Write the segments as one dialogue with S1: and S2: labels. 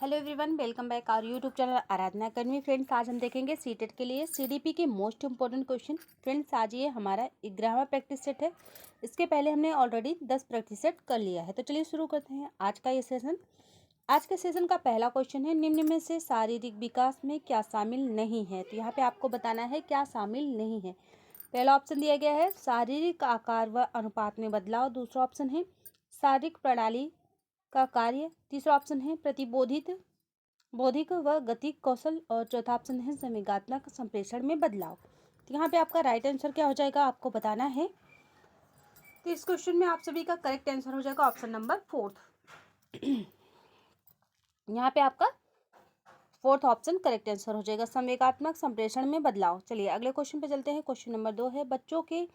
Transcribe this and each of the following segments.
S1: Hello everyone, welcome back our YouTube channel Aradhana academy. Friends, आज हम देखेंगे सीटेट के लिए सीडीपी के मोस्ट इंपॉर्टेंट क्वेश्चन। फ्रेंड्स, आज ये हमारा 11वां प्रैक्टिस सेट है। इसके पहले हमने ऑलरेडी 10 प्रैक्टिस सेट कर लिया है। तो चलिए शुरू करते हैं आज का ये सेशन। आज के सेशन का पहला क्वेश्चन है, निम्न में से शारीरिक विकास में क्या शामिल नहीं है। तो यहाँ पे आपको बताना है क्या शामिल नहीं है। पहला ऑप्शन दिया गया है शारीरिक आकार व अनुपात में बदलाव। दूसरा ऑप्शन है शारीरिक प्रणाली का कार्य। तीसरा ऑप्शन है प्रतिबोधित बौद्धिक व गतिक कौशल। और चौथा ऑप्शन है संवेगात्मक संप्रेषण में बदलाव। तो यहाँ पे आपका राइट आंसर क्या हो जाएगा, आपको बताना है। तो इस क्वेश्चन में आप सभी का करेक्ट आंसर हो जाएगा ऑप्शन नंबर 4। यहाँ पे आपका 4th ऑप्शन करेक्ट आंसर हो जाएगा, संवेगात्मक संप्रेषण में बदलाव। चलिए अगले क्वेश्चन पे चलते हैं। क्वेश्चन नंबर 2 है बच्चों के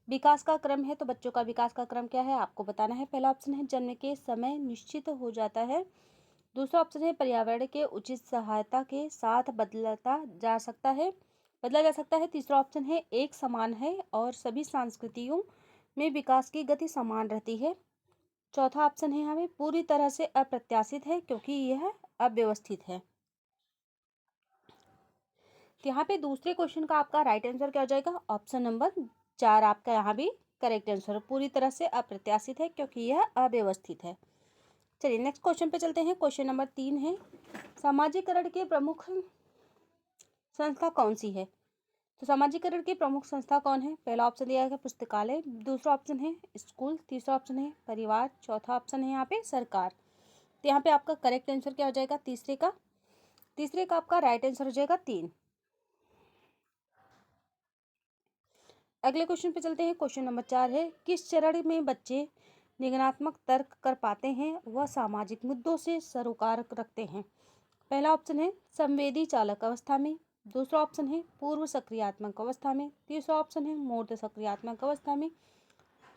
S1: विकास का क्रम है। तो बच्चों का विकास का क्रम क्या है, आपको बताना है। पहला ऑप्शन है जन्म के समय निश्चित हो जाता है। दूसरा ऑप्शन है पर्यावरण के उचित सहायता के साथ बदला जा सकता है। तीसरा ऑप्शन है एक समान है और सभी संस्कृतियों में विकास की गति समान रहती है। चौथा ऑप्शन है हमें पूरी तरह से अप्रत्याशित है क्योंकि यह अव्यवस्थित है। तो यहाँ पे दूसरे क्वेश्चन का आपका राइट आंसर क्या हो जाएगा, ऑप्शन नंबर 4 आपका यहाँ भी करेक्ट आंसर। पूरी तरह से अप्रत्याशित है क्योंकि यह अव्यवस्थित है। चलिए नेक्स्ट क्वेश्चन पे चलते हैं। क्वेश्चन नंबर 3 है सामाजिकरण के प्रमुख संस्था कौन सी है। तो सामाजिकरण की प्रमुख संस्था कौन है। पहला ऑप्शन दिया है पुस्तकालय। दूसरा ऑप्शन है स्कूल। तीसरा ऑप्शन है परिवार। चौथा ऑप्शन है यहाँ पे सरकार। तो यहाँ पे आपका करेक्ट आंसर क्या हो जाएगा, तीसरे का आपका राइट आंसर हो जाएगा 3। अगले क्वेश्चन पे चलते हैं। क्वेश्चन नंबर 4 है किस चरण में बच्चे निगमनात्मक तर्क कर पाते हैं व सामाजिक मुद्दों से सरोकार रखते हैं। पहला ऑप्शन है संवेदी चालक अवस्था में। दूसरा ऑप्शन है पूर्व सक्रियात्मक अवस्था में। तीसरा ऑप्शन है मूर्त सक्रियात्मक अवस्था में।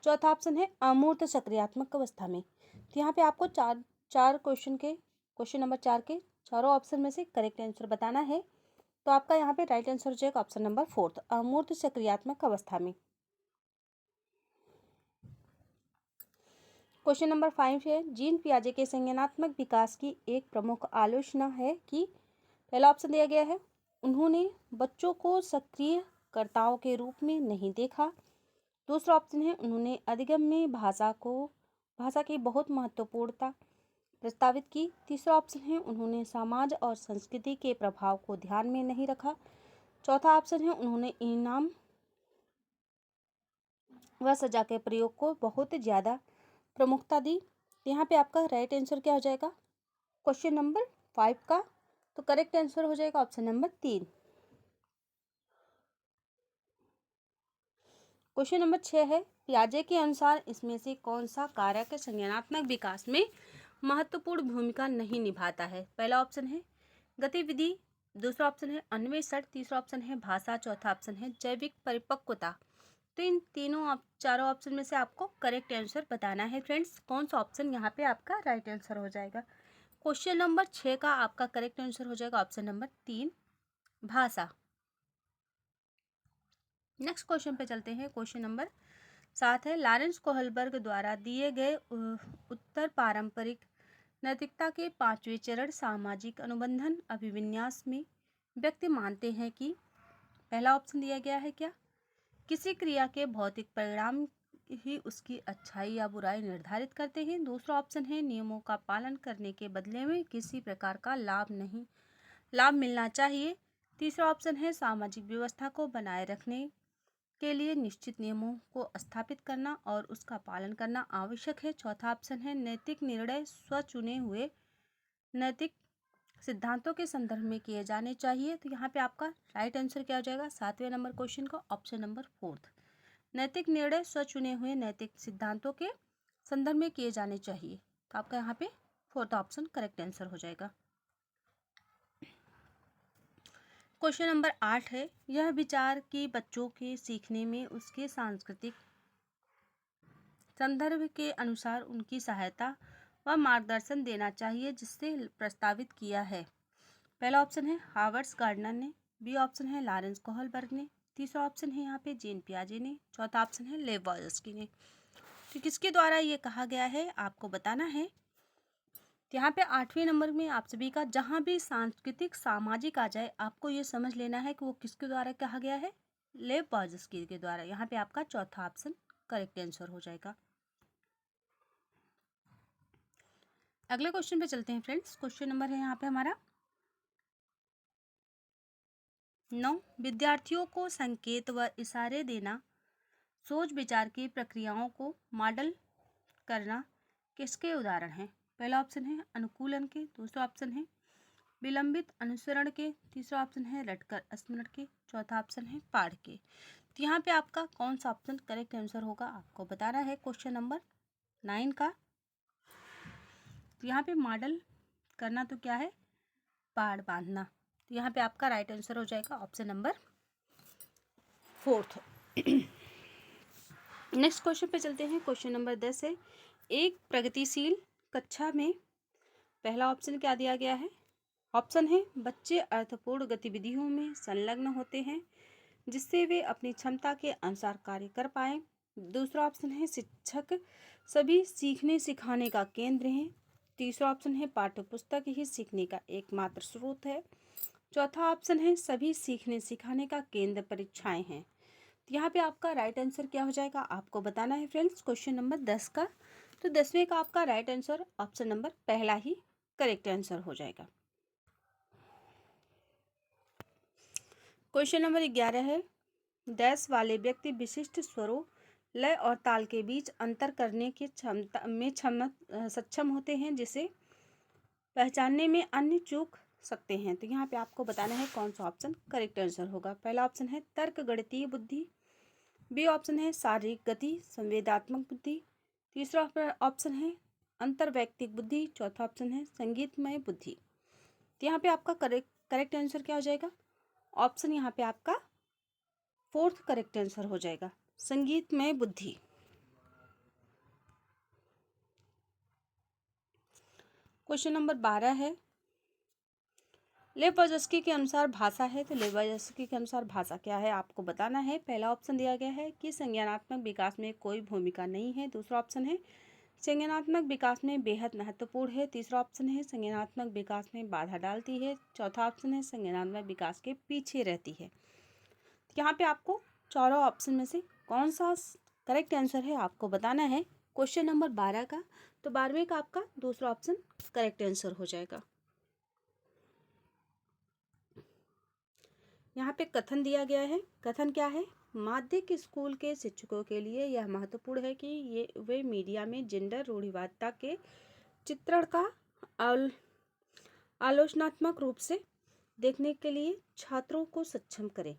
S1: चौथा ऑप्शन है अमूर्त सक्रियात्मक अवस्था में। तो यहाँ पे आपको क्वेश्चन नंबर 4 के चारों ऑप्शन में से करेक्ट आंसर बताना है। तो आपका यहाँ पे राइट आंसर हो जाएगा ऑप्शन नंबर 4 अमूर्त सक्रियात्मक अवस्था में। क्वेश्चन नंबर 5 है जीन पियाजे के संज्ञानात्मक विकास की एक प्रमुख आलोचना है कि पहला ऑप्शन दिया गया है उन्होंने बच्चों को सक्रिय कर्ताओं के रूप में नहीं देखा। दूसरा ऑप्शन है उन्होंने अधिगम्य भाषा की बहुत महत्वपूर्णता प्रस्तावित की। तीसरा ऑप्शन है उन्होंने समाज और संस्कृति के प्रभाव को ध्यान में नहीं रखा। चौथा ऑप्शन है उन्होंने इनाम व सजा के प्रयोग को बहुत ज़्यादा प्रमुखता दी। यहाँ पे आपका राइट आंसर क्या हो जाएगा क्वेश्चन नंबर 5 का। तो करेक्ट आंसर हो जाएगा ऑप्शन नंबर 3। क्वेश्चन नंबर 6 है पियाजे के अनुसार इसमें से कौन सा कारक संज्ञानात्मक विकास में महत्वपूर्ण भूमिका नहीं निभाता है। पहला ऑप्शन है गतिविधि। दूसरा ऑप्शन है अन्वेषण। तीसरा ऑप्शन है भाषा। चौथा ऑप्शन है जैविक परिपक्वता। तो इन चारों ऑप्शन में से आपको करेक्ट आंसर बताना है। फ्रेंड्स, कौन सा ऑप्शन यहाँ पे आपका राइट आंसर हो जाएगा। क्वेश्चन नंबर 6 का आपका करेक्ट आंसर हो जाएगा ऑप्शन नंबर 3 भाषा। नेक्स्ट क्वेश्चन पे चलते हैं। क्वेश्चन नंबर 7 है लॉरेंस कोहलबर्ग द्वारा दिए गए उत्तर पारंपरिक नैतिकता के 5वें चरण सामाजिक अनुबंधन अभिविन्यास में व्यक्ति मानते हैं कि पहला ऑप्शन दिया गया है क्या किसी क्रिया के भौतिक परिणाम ही उसकी अच्छाई या बुराई निर्धारित करते हैं। दूसरा ऑप्शन है नियमों का पालन करने के बदले में किसी प्रकार का लाभ मिलना चाहिए। तीसरा ऑप्शन है सामाजिक व्यवस्था को बनाए रखने के लिए निश्चित नियमों को स्थापित करना और उसका पालन करना आवश्यक है। चौथा ऑप्शन है नैतिक निर्णय स्वचुने हुए नैतिक सिद्धांतों के संदर्भ में किए जाने चाहिए। तो यहाँ पे आपका राइट आंसर क्या हो जाएगा 7वें नंबर क्वेश्चन का ऑप्शन नंबर 4 नैतिक निर्णय स्वचुने हुए नैतिक सिद्धांतों के संदर्भ में किए जाने चाहिए। तो आपका यहाँ पे 4th ऑप्शन करेक्ट आंसर हो जाएगा। क्वेश्चन नंबर 8 है यह विचार कि बच्चों के सीखने में उसके सांस्कृतिक संदर्भ के अनुसार उनकी सहायता व मार्गदर्शन देना चाहिए जिससे प्रस्तावित किया है। पहला ऑप्शन है हावर्ड्स गार्डनर ने। बी ऑप्शन है लॉरेंस कोहलबर्ग ने। तीसरा ऑप्शन है यहाँ पे जीन पियाजे ने। चौथा ऑप्शन है लेव वॉल्स्की ने। तो किसके द्वारा ये कहा गया है आपको बताना है। तो यहाँ पे 8वें नंबर में आप सभी का जहाँ भी सांस्कृतिक सामाजिक आ जाए आपको ये समझ लेना है कि वो किसके द्वारा कहा गया है, लेव वर्जस्की के द्वारा। यहाँ पे आपका चौथा ऑप्शन करेक्ट आंसर हो जाएगा। अगले क्वेश्चन पे चलते हैं फ्रेंड्स। क्वेश्चन नंबर है यहाँ पे हमारा 9। विद्यार्थियों को संकेत व इशारे देना, सोच विचार की प्रक्रियाओं को मॉडल करना किसके उदाहरण हैं? पहला ऑप्शन है अनुकूलन के, दूसरा ऑप्शन है विलंबित अनुसरण के, तीसरा ऑप्शन है रटकर स्मरण के, चौथा ऑप्शन है पाठ के। तो यहाँ पे आपका कौन सा ऑप्शन करेक्ट आंसर होगा आपको बताना है क्वेश्चन नंबर 9 का। तो यहाँ पे मॉडल करना तो क्या है, पहाड़ बांधना। तो यहाँ पे आपका राइट आंसर हो जाएगा ऑप्शन नंबर 4। नेक्स्ट क्वेश्चन पे चलते हैं। क्वेश्चन नंबर 10 है, एक प्रगतिशील कक्षा में पहला ऑप्शन क्या दिया गया है? ऑप्शन है बच्चे अर्थपूर्ण गतिविधियों में संलग्न होते हैं जिससे वे अपनी क्षमता के अनुसार कार्य कर पाएं। दूसरा ऑप्शन है शिक्षक सभी सीखने सिखाने का केंद्र है। तीसरा ऑप्शन है पाठ्य पुस्तक ही सीखने का एकमात्र स्रोत है। चौथा ऑप्शन है सभी सीखने सिखाने का केंद्र परीक्षाएं हैं। तो यहाँ पे आपका राइट आंसर क्या हो जाएगा आपको बताना है फ्रेंड्स क्वेश्चन नंबर 10 का। तो 10वें का आपका राइट आंसर ऑप्शन नंबर पहला ही करेक्ट आंसर हो जाएगा। क्वेश्चन नंबर 11 है, डैश वाले व्यक्ति विशिष्ट स्वरों, लय और ताल के बीच अंतर करने की क्षमता में सक्षम होते हैं जिसे पहचानने में अन्य चूक सकते हैं। तो यहाँ पे आपको बताना है कौन सा ऑप्शन करेक्ट आंसर होगा। पहला ऑप्शन है तर्क गणितीय बुद्धि, बी ऑप्शन है शारीरिक गति संवेदात्मक बुद्धि, तीसरा ऑप्शन है अंतर्वैयक्तिक बुद्धि, चौथा ऑप्शन है संगीतमय बुद्धि। तो यहाँ पे आपका करेक्ट आंसर क्या हो जाएगा? ऑप्शन यहाँ पे आपका 4th करेक्ट आंसर हो जाएगा, संगीतमय बुद्धि। क्वेश्चन नंबर 12 है, लेवोजस्की के अनुसार भाषा है। तो लेवोजस्की के अनुसार भाषा क्या है आपको बताना है। पहला ऑप्शन दिया गया है कि संज्ञानात्मक विकास में कोई भूमिका नहीं है। दूसरा ऑप्शन है संज्ञानात्मक विकास में बेहद महत्वपूर्ण है। तीसरा ऑप्शन है संज्ञानात्मक विकास में बाधा डालती है। चौथा ऑप्शन है संज्ञानात्मक विकास के पीछे रहती है। यहाँ पे आपको चारों ऑप्शन में से कौन सा करेक्ट आंसर है आपको बताना है क्वेश्चन नंबर 12 का। तो 12वें का आपका दूसरा ऑप्शन करेक्ट आंसर हो जाएगा। यहाँ पे कथन दिया गया है। कथन क्या है? माध्यमिक स्कूल के शिक्षकों के लिए यह महत्वपूर्ण है कि वे मीडिया में जेंडर रूढ़िवादिता के चित्रण का आलोचनात्मक रूप से देखने के लिए छात्रों को सक्षम करें।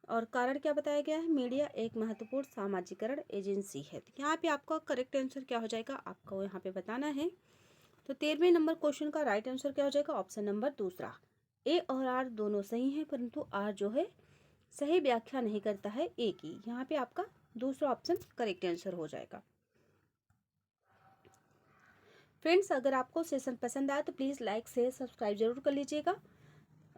S1: और कारण क्या बताया गया है? मीडिया एक महत्वपूर्ण सामाजिकरण एजेंसी है। तो यहाँ पे आपका करेक्ट आंसर क्या हो जाएगा आपको यहाँ पे बताना है। तो 13वें नंबर क्वेश्चन का राइट आंसर क्या हो जाएगा? ऑप्शन नंबर दूसरा, ए और आर दोनों सही हैं परंतु आर जो है सही व्याख्या नहीं करता है ए की। यहाँ पे आपका दूसरा ऑप्शन करेक्ट आंसर हो जाएगा। फ्रेंड्स अगर आपको सेशन पसंद आया तो प्लीज़ लाइक शेयर सब्सक्राइब जरूर कर लीजिएगा।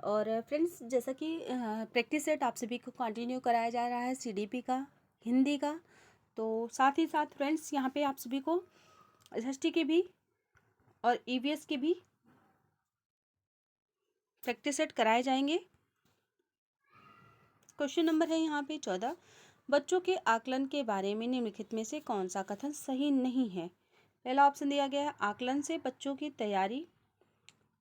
S1: और फ्रेंड्स जैसा कि प्रैक्टिस सेट आप सभी को कंटिन्यू कराया जा रहा है सीडीपी का, हिंदी का, तो साथ ही साथ फ्रेंड्स यहाँ पे आप सभी को एसएसटी के भी और ईवीएस के भी प्रैक्टिस सेट कराए जाएंगे। क्वेश्चन नंबर है यहाँ पे 14, बच्चों के आकलन के बारे में निम्नलिखित में से कौन सा कथन सही नहीं है? पहला ऑप्शन दिया गया है आकलन से बच्चों की तैयारी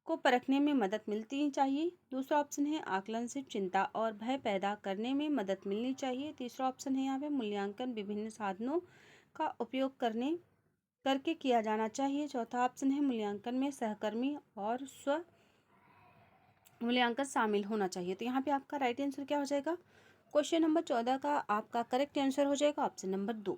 S1: को परखने में मदद मिलती चाहिए। दूसरा ऑप्शन है आकलन से चिंता और भय पैदा करने में मदद मिलनी चाहिए। तीसरा ऑप्शन है यहाँ पे मूल्यांकन विभिन्न साधनों का उपयोग करके किया जाना चाहिए। चौथा ऑप्शन है मूल्यांकन में सहकर्मी और स्व मूल्यांकन शामिल होना चाहिए। तो यहाँ पे आपका राइट आंसर क्या हो जाएगा? क्वेश्चन नंबर 14 का आपका करेक्ट आंसर हो जाएगा ऑप्शन नंबर 2।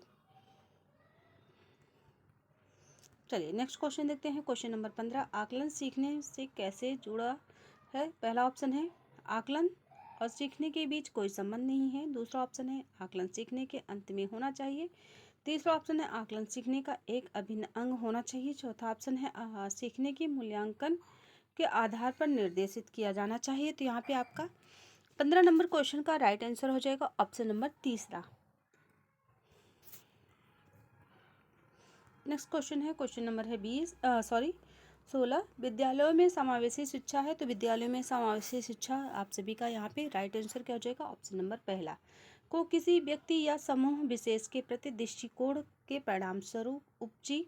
S1: चलिए नेक्स्ट क्वेश्चन देखते हैं। क्वेश्चन नंबर 15, आकलन सीखने से कैसे जुड़ा है? पहला ऑप्शन है आकलन और सीखने के बीच कोई संबंध नहीं है। दूसरा ऑप्शन है आकलन सीखने के अंत में होना चाहिए। तीसरा ऑप्शन है आकलन सीखने का एक अभिन्न अंग होना चाहिए। चौथा ऑप्शन है सीखने की मूल्यांकन के आधार पर निर्देशित किया जाना चाहिए। तो यहाँ पे आपका 15 नंबर क्वेश्चन का राइट आंसर हो जाएगा ऑप्शन नंबर तीसरा। नेक्स्ट क्वेश्चन है क्वेश्चन नंबर है 20 16 विद्यालयों में समावेशी शिक्षा है, तो विद्यालयों में समावेशी शिक्षा आप सभी का यहाँ पे राइट आंसर क्या हो जाएगा, ऑप्शन नंबर पहला। को किसी व्यक्ति या समूह विशेष के प्रति दृष्टिकोण के परिणाम स्वरूप उपजी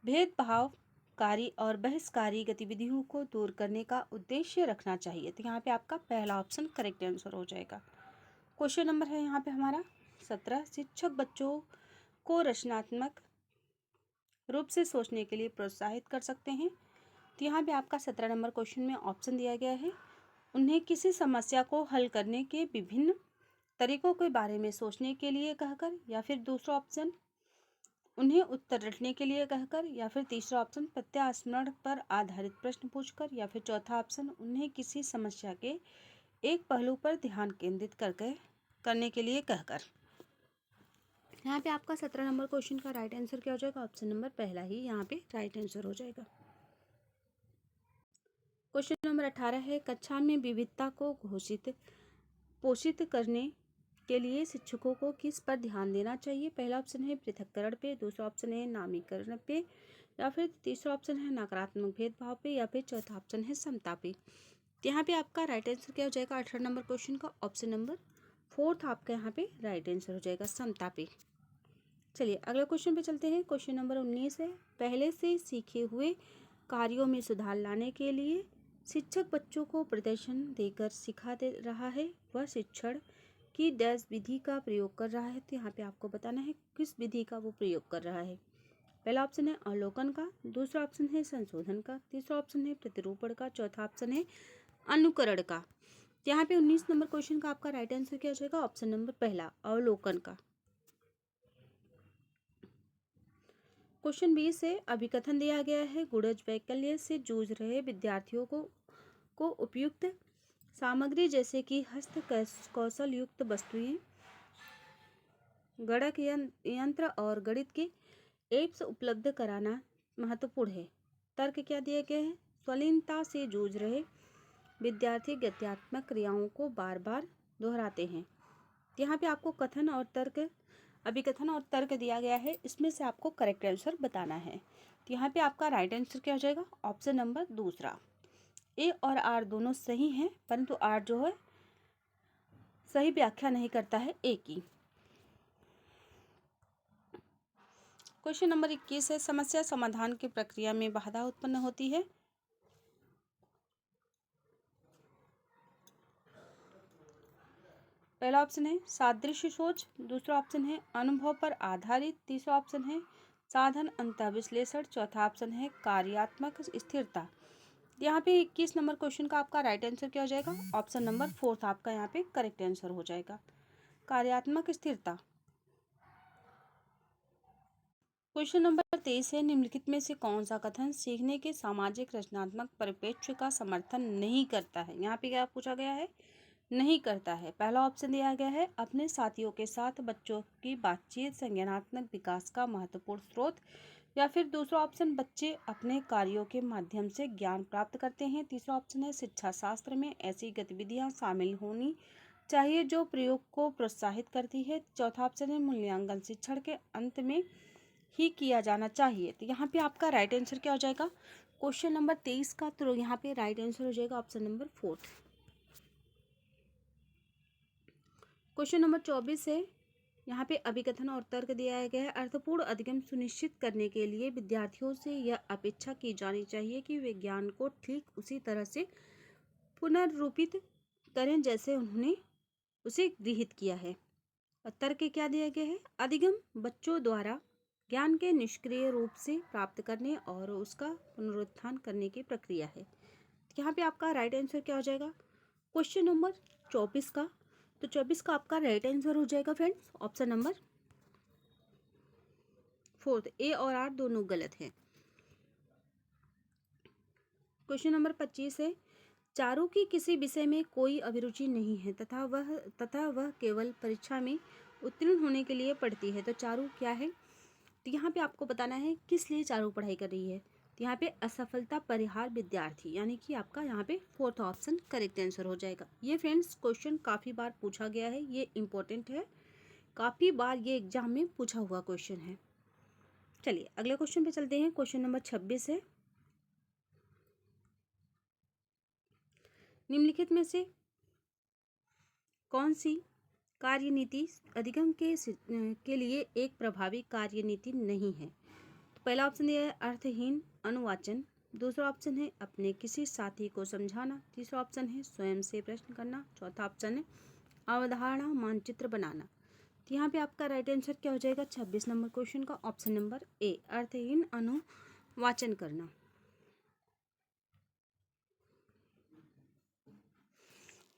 S1: भेदभावकारी और बहिष्कारी गतिविधियों को दूर करने का उद्देश्य रखना चाहिए, तो यहाँ पे आपका पहला ऑप्शन करेक्ट आंसर हो जाएगा। क्वेश्चन नंबर है यहाँ पे हमारा 17, शिक्षक बच्चों को रचनात्मक रूप से सोचने के लिए प्रोत्साहित कर सकते हैं, तो यहाँ पे आपका 17 नंबर क्वेश्चन में ऑप्शन दिया गया है, उन्हें किसी समस्या को हल करने के विभिन्न तरीकों के बारे में सोचने के लिए कहकर, या फिर दूसरा ऑप्शन उन्हें उत्तर रटने के लिए कहकर, या फिर तीसरा ऑप्शन प्रत्यास्मरण पर आधारित प्रश्न पूछकर, या फिर चौथा ऑप्शन उन्हें किसी समस्या के एक पहलू पर ध्यान केंद्रित करने के लिए कहकर। यहाँ पे आपका 17 नंबर क्वेश्चन का राइट आंसर क्या हो जाएगा, ऑप्शन नंबर पहला ही यहाँ पे राइट आंसर हो जाएगा। क्वेश्चन नंबर 18 है, कक्षा में विविधता को पोषित करने के लिए शिक्षकों को किस पर ध्यान देना चाहिए। पहला ऑप्शन है पृथक्करण पे, दूसरा ऑप्शन है नामीकरण पे, या फिर तीसरा ऑप्शन है नकारात्मक भेदभाव पे, या फिर चौथा ऑप्शन है समता पे। यहाँ पे आपका राइट आंसर क्या हो जाएगा 18 नंबर क्वेश्चन का, ऑप्शन नंबर फोर्थ आपका यहाँ पे राइट आंसर हो जाएगा, समता पे। चलिए अगले क्वेश्चन पे चलते हैं। क्वेश्चन नंबर 19 है, पहले से सीखे हुए कार्यों में सुधार लाने के लिए शिक्षक बच्चों को प्रदर्शन देकर सिखा दे रहा है, वह शिक्षण की डैश विधि का प्रयोग कर रहा है, तो यहाँ पे आपको बताना है किस विधि का वो प्रयोग कर रहा है। पहला ऑप्शन है अवलोकन का, दूसरा ऑप्शन है संशोधन का, तीसरा ऑप्शन है प्रतिरूपण का, चौथा ऑप्शन है अनुकरण का। यहाँ पे 19 नंबर क्वेश्चन का आपका राइट आंसर क्या हो जाएगा, ऑप्शन नंबर पहला अवलोकन का। क्वेश्चन 20 है, अभिकथन दिया गया है, गुणज वैकल्य से जूझ रहे विद्यार्थियों को उपयुक्त सामग्री जैसे कि हस्त कौशल युक्त वस्तुएं, गणक यंत्र और गणित के एप्स उपलब्ध कराना महत्वपूर्ण है। तर्क क्या दिए गए हैं, स्वलीनता से जूझ रहे विद्यार्थी गद्यात्मक क्रियाओं को बार बार दोहराते हैं। यहाँ पे आपको कथन और तर्क, अभिकथन और तर्क दिया गया है, इसमें से आपको करेक्ट आंसर बताना है, तो यहाँ पे आपका राइट आंसर क्या हो जाएगा, ऑप्शन नंबर दूसरा। ए और आर दोनों सही हैं, परंतु आर जो है सही व्याख्या नहीं करता है ए की। क्वेश्चन नंबर 21 है, समस्या समाधान की प्रक्रिया में बाधा उत्पन्न होती है। पहला ऑप्शन है सादृश्य सोच, दूसरा ऑप्शन है अनुभव पर आधारित, तीसरा ऑप्शन है साधन अंतः विश्लेषण, चौथा ऑप्शन है कार्यात्मक स्थिरता। यहाँ पे 21 नंबर क्वेश्चन का आपका राइट आंसर क्या हो जाएगा, ऑप्शन नंबर फोर्थ आपका यहाँ पे करेक्ट आंसर हो जाएगा, कार्यात्मक स्थिरता। क्वेश्चन नंबर 23 है, निम्नलिखित में से कौन सा कथन सीखने के सामाजिक रचनात्मक परिप्रेक्ष्य का समर्थन नहीं करता है। यहाँ पे क्या पूछा गया है, नहीं करता है। पहला ऑप्शन दिया गया है, अपने साथियों के साथ बच्चों की बातचीत संज्ञानात्मक विकास का महत्वपूर्ण स्रोत, या फिर दूसरा ऑप्शन बच्चे अपने कार्यों के माध्यम से ज्ञान प्राप्त करते हैं, तीसरा ऑप्शन है शिक्षा शास्त्र में ऐसी गतिविधियां शामिल होनी चाहिए जो प्रयोग को प्रोत्साहित करती है, चौथा ऑप्शन है मूल्यांकन शिक्षण के अंत में ही किया जाना चाहिए। तो यहाँ पे आपका राइट आंसर क्या हो जाएगा क्वेश्चन नंबर 23 का, तो यहाँ पे राइट आंसर हो जाएगा option number fourth. Question number 24 है, यहाँ पे अभिकथन और तर्क दिया गया है, अर्थपूर्ण अधिगम सुनिश्चित करने के लिए विद्यार्थियों से यह अपेक्षा की जानी चाहिए कि वे ज्ञान को ठीक उसी तरह से पुनर्रूपित करें जैसे उन्होंने उसे गृहीत किया है। और तर्क क्या दिया गया है, अधिगम बच्चों द्वारा ज्ञान के निष्क्रिय रूप से प्राप्त करने और उसका पुनरुत्थान करने की प्रक्रिया है। यहाँ पे आपका राइट आंसर क्या हो जाएगा क्वेश्चन नंबर 24 का, तो 24 का आपका राइट आंसर हो जाएगा फ्रेंड्स ऑप्शन नंबर फोर्थ। ए और आर दोनों गलत हैं। क्वेश्चन नंबर 25 है, चारू की किसी विषय में कोई अभिरुचि नहीं है तथा वह केवल परीक्षा में उत्तीर्ण होने के लिए पढ़ती है, तो चारू क्या है। तो यहाँ पे आपको बताना है किस लिए चारू पढ़ाई कर रही है, तो यहाँ पे असफलता परिहार विद्यार्थी, यानी कि आपका यहाँ पे फोर्थ ऑप्शन करेक्ट आंसर हो जाएगा। ये फ्रेंड्स क्वेश्चन काफ़ी बार पूछा गया है, ये इम्पोर्टेंट है, काफ़ी बार ये एग्जाम में पूछा हुआ क्वेश्चन है। चलिए अगले क्वेश्चन पे चलते हैं। क्वेश्चन नंबर 26 है, निम्नलिखित में से कौन सी कार्यनीति अधिगम के लिए एक प्रभावी कार्यनीति नहीं है? तो पहला ऑप्शन ये है अर्थहीन अनुवाचन, दूसरा ऑप्शन है अपने किसी साथी को समझाना, तीसरा ऑप्शन है स्वयं से प्रश्न करना, चौथा ऑप्शन है अवधारणा मानचित्र बनाना। तो यहाँ पे आपका राइट आंसर क्या हो जाएगा 26 नंबर क्वेश्चन का? ऑप्शन नंबर ए, अर्थहीन अनुवाचन करना।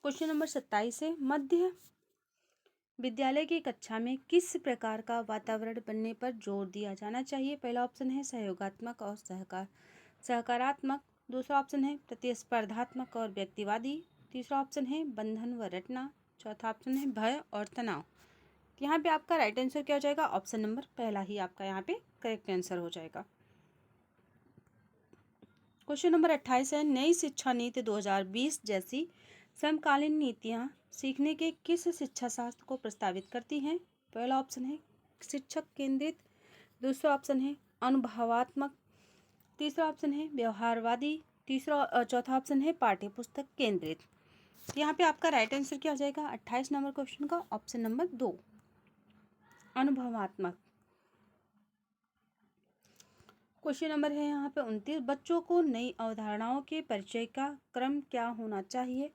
S1: क्वेश्चन नंबर 27 है, मध्य विद्यालय की कक्षा में किस प्रकार का वातावरण बनने पर जोर दिया जाना चाहिए? पहला ऑप्शन है सहयोगात्मक और सकारात्मक, दूसरा ऑप्शन है प्रतिस्पर्धात्मक और व्यक्तिवादी, तीसरा ऑप्शन है बंधन व रटना, चौथा ऑप्शन है भय और तनाव। यहाँ पे आपका राइट आंसर क्या हो जाएगा? ऑप्शन नंबर पहला ही आपका यहाँ पे करेक्ट आंसर हो जाएगा। क्वेश्चन नंबर 28 है, नई शिक्षा नीति 2020 जैसी समकालीन नीतियाँ सीखने के किस शिक्षा शास्त्र को प्रस्तावित करती हैं? पहला ऑप्शन है शिक्षक केंद्रित, दूसरा ऑप्शन है अनुभवात्मक, तीसरा ऑप्शन है व्यवहारवादी, चौथा ऑप्शन है पाठ्य पुस्तक केंद्रित। यहाँ पे आपका राइट आंसर क्या हो जाएगा 28 नंबर क्वेश्चन का? ऑप्शन नंबर 2, अनुभवात्मक। क्वेश्चन नंबर है यहाँ पे 29, बच्चों को नई अवधारणाओं के परिचय का क्रम क्या होना चाहिए?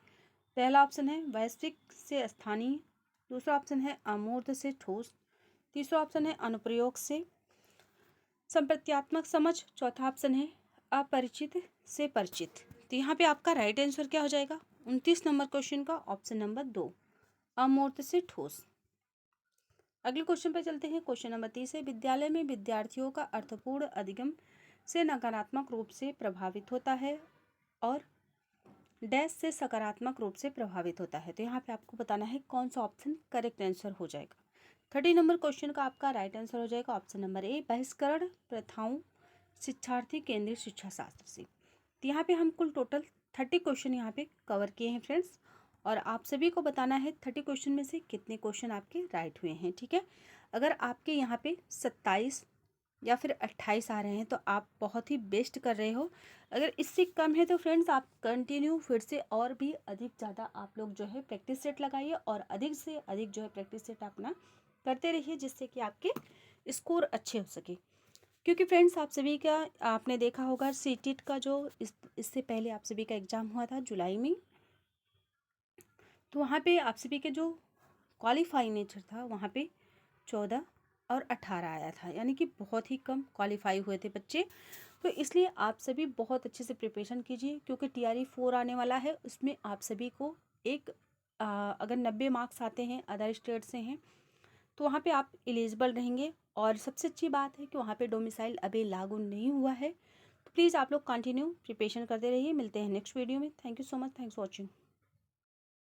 S1: पहला ऑप्शन है वैश्विक से स्थानीय, दूसरा ऑप्शन है अमूर्त से ठोस, तीसरा ऑप्शन है अनुप्रयोग से संप्रत्यात्मक समझ, चौथा ऑप्शन है अपरिचित से परिचित। तो यहाँ पे आपका राइट आंसर क्या हो जाएगा 29 नंबर क्वेश्चन का? ऑप्शन नंबर 2, अमूर्त से ठोस। अगले क्वेश्चन पे चलते हैं। क्वेश्चन नंबर 30 है, विद्यालय में विद्यार्थियों का अर्थपूर्ण अधिगम से नकारात्मक रूप से प्रभावित होता है और डैश से सकारात्मक रूप से प्रभावित होता है। तो यहाँ पे आपको बताना है कौन सा ऑप्शन करेक्ट आंसर हो जाएगा। 30 नंबर क्वेश्चन का आपका राइट आंसर हो जाएगा ऑप्शन नंबर ए, बहिष्करण प्रथाओं शिक्षार्थी केंद्रित शिक्षा शास्त्र से। तो यहाँ पे हम कुल टोटल 30 क्वेश्चन यहाँ पे कवर किए हैं फ्रेंड्स, और आप सभी को बताना है 30 क्वेश्चन में से कितने क्वेश्चन आपके राइट हुए हैं। ठीक है, अगर आपके यहाँ पे 27 या फिर 28 आ रहे हैं तो आप बहुत ही बेस्ट कर रहे हो। अगर इससे कम है तो फ्रेंड्स आप कंटिन्यू फिर से और भी अधिक ज़्यादा आप लोग जो है प्रैक्टिस सेट लगाइए और अधिक से अधिक जो है प्रैक्टिस सेट अपना करते रहिए, जिससे कि आपके स्कोर अच्छे हो सके। क्योंकि फ्रेंड्स आप सभी का आपने देखा होगा सीटेट का जो इससे पहले आप सभी का एग्ज़ाम हुआ था जुलाई में, तो वहाँ पे आप सभी के जो क्वालिफाई नेचर था वहाँ पे 14 और 18 आया था, यानी कि बहुत ही कम क्वालिफाई हुए थे बच्चे। तो इसलिए आप सभी बहुत अच्छे से प्रिपरेशन कीजिए, क्योंकि TRE 4 आने वाला है, उसमें आप सभी को एक अगर 90 मार्क्स आते हैं अदर स्टेट से हैं तो वहाँ पे आप एलिजिबल रहेंगे। और सबसे अच्छी बात है कि वहाँ पे डोमिसाइल अभी लागू नहीं हुआ है। तो प्लीज़ आप लोग कंटिन्यू प्रिपरेशन करते रहिए। मिलते हैं नेक्स्ट वीडियो में। Thank you so much, thanks for watching.